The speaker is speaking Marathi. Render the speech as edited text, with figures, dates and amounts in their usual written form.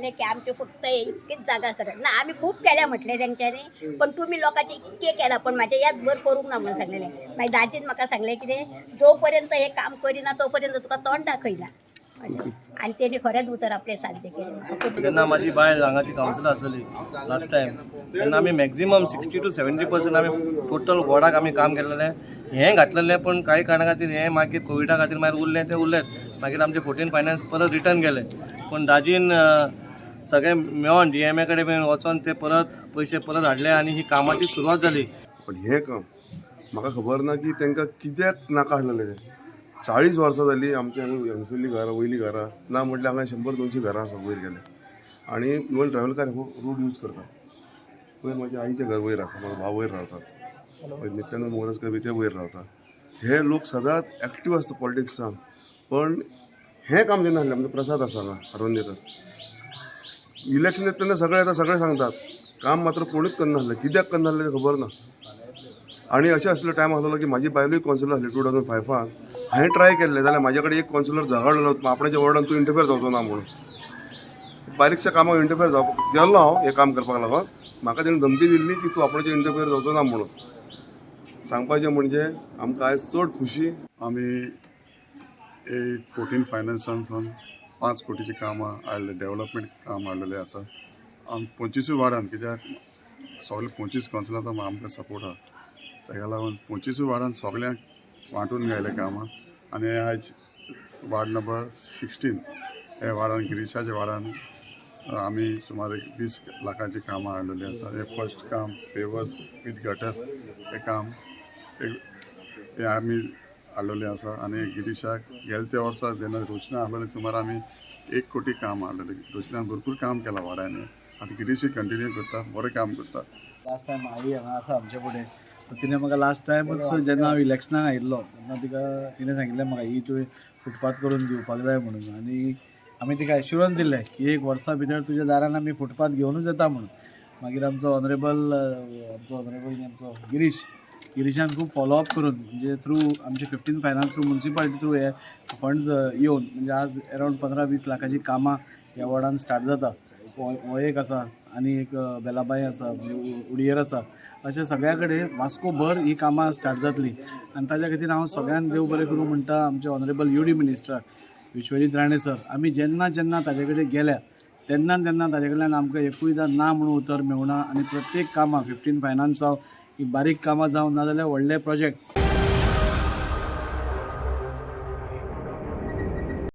सांगलेले की आमचे फक्त इतकीच जागा करत ना, आम्ही खूप केल्या म्हटले त्यांच्यानी, पण तुम्ही लोकांचे इतके केला पण माझ्या यात भर करूंक ना म्हणून सांगलेले. मागीर दाजीन म्हाका सांगले की ते जोपर्यंत हे काम करिना तोपर्यंत तुका तोंड दाखयना अशें. आणि तेणी खरेंच उतर आपले साध्य केले. तेन्ना माझी बायल हांगाची कावन्सिलर आसलेली लास्ट टायम, तेन्ना आमी मॅक्झिमम 60 to 70% आमी टोटल वॉर्डाक आमी काम केलेलें. हें घातलेलें पण काही कारणा खातीर हें मागीर कोविडा खातीर मागीर उरलें तें उरलेंच. मागीर आमचे 14 फायनान्स परत रिटर्न केले, पण दाजीन सगळें मेळोन DMA कडेन बीन वचोन ते परत पयशे परत हाडले आनी ही कामाची सुरवात जाली. पण हें काम म्हाका खबर ना की तांकां कित्याक नाका आसलेलें तें. 40 वर्सां जालीं आमच्या हांगसरलीं घरां वयलीं घरां ना म्हटल्यार हांगा 100-200 घरां आसा वयर गेले. आनी even travel car road use करतात. वयर म्हाज्या आईचें घर वयर आसा, म्हाजो भाव वयर रावतात, नित्यानंद मोरजकर बी ते वयर रावतात. हे लोक सदांच एक्टीव आसता पॉलिटिक्सान. पण हें काम जेन्ना आहलें म्हणजे प्रसाद आसा हांगा आरोंदेकर, इलेक्शन येता तेन्ना सगळे येता सगळे सांगतात, काम मात्र कोणूच करना आसलें. कित्याक करना आसलें तें खबर ना. आनी अशें आसलो टायम आसलो की म्हाजी बायलूय कावन्सिलर आसली 2005. हांवें ट्राय केल्लें जाल्यार म्हाजे कडेन एक कावन्सिलर झगडलो आपणाच्या वॉर्डान तूं इंटरफियर जावचो ना म्हणून. बारीकशा कामाक इंटरफियर गेल्लो हांव हें काम करपाक लागून. म्हाका तेणें धमकी दिल्ली की तूं आपणाचें इंटरफियर जावचो ना म्हणून. सांगपाचें म्हणजे आमकां आयज चड खुशी. आमी 14 फायनान्सांतसून 5 कोटीची कामां हाडले, डेव्हलपमेंट काम हाडलेलें आसा. आमी 25 वार्डान, कित्याक सगळे 25 कावन्सिलरांचो आमकां सपोर्ट आहा, ताका लागून 25 वार्डान सगळ्यांक वांटून घायले कामां. आनी आयज वार्ड नंबर 16 हे वार्डान गिरीशाच्या वार्डान आमी सुमार 20 लाखाची कामां हाडलेली आसा. हे फर्स्ट काम पेवर्स विथ गटर हे काम हे आमी हाडलेलें आसा. आनी गिरीशाक गेल्या त्या वर्सा जेन्ना रोशना आहलेलें सुमार आमी 1 कोटी काम हाडलेलें. रोशनान भरपूर काम केलां वाड्यांनी. आतां गिरीशूय कंटिन्यू करता, बरें काम करता. लास्ट टायम आई हांगा आसा आमचे फुडें, तिणें म्हाका लास्ट टायमूच जेन्ना हांव इलेक्शनाक आयिल्लो तेन्ना तिणें सांगिल्लें म्हाका ही तुवें फुटपाथ करून दिवपाक जाय म्हणून. आनी आमी तिका एश्युरन्स दिल्लें की 1 वर्सा भितर तुज्या दारान आमी फुटपाथ घेवनूच येता म्हणून. मागीर आमचो ऑनरेबल गिरीशान खूब फॉलोअप करून म्हणजे थ्रू आमचे 15 फायनान्स थ्रू म्युनिसिपालिटी थ्रू हे फंड्स येवन म्हणजे आज अरावंड 15-20 लाखाची कामां ह्या वॉर्डान स्टार्ट जाता. हो एक आसा आनी एक बेलाबाई आसा, उडयेर आसा. अशें सगळ्या कडेन वास्कोभर ही कामां स्टार्ट जातली. आनी ताच्या खातीर हांव सगळ्यांक देव बरें करूं म्हणटा आमचे honourable UD minister Vishwajit Rane sir. आमी जेन्ना जेन्ना ताजे कडेन गेल्या तेन्ना तेन्ना ताजे कडल्यान आमकां एकूयदां ना म्हणून उतर मेळुना. आनी प्रत्येक कामां 15 फायनान्स जावं ही बारीक कामां जावं नाजाल्यार व्हडले प्रोजेक्ट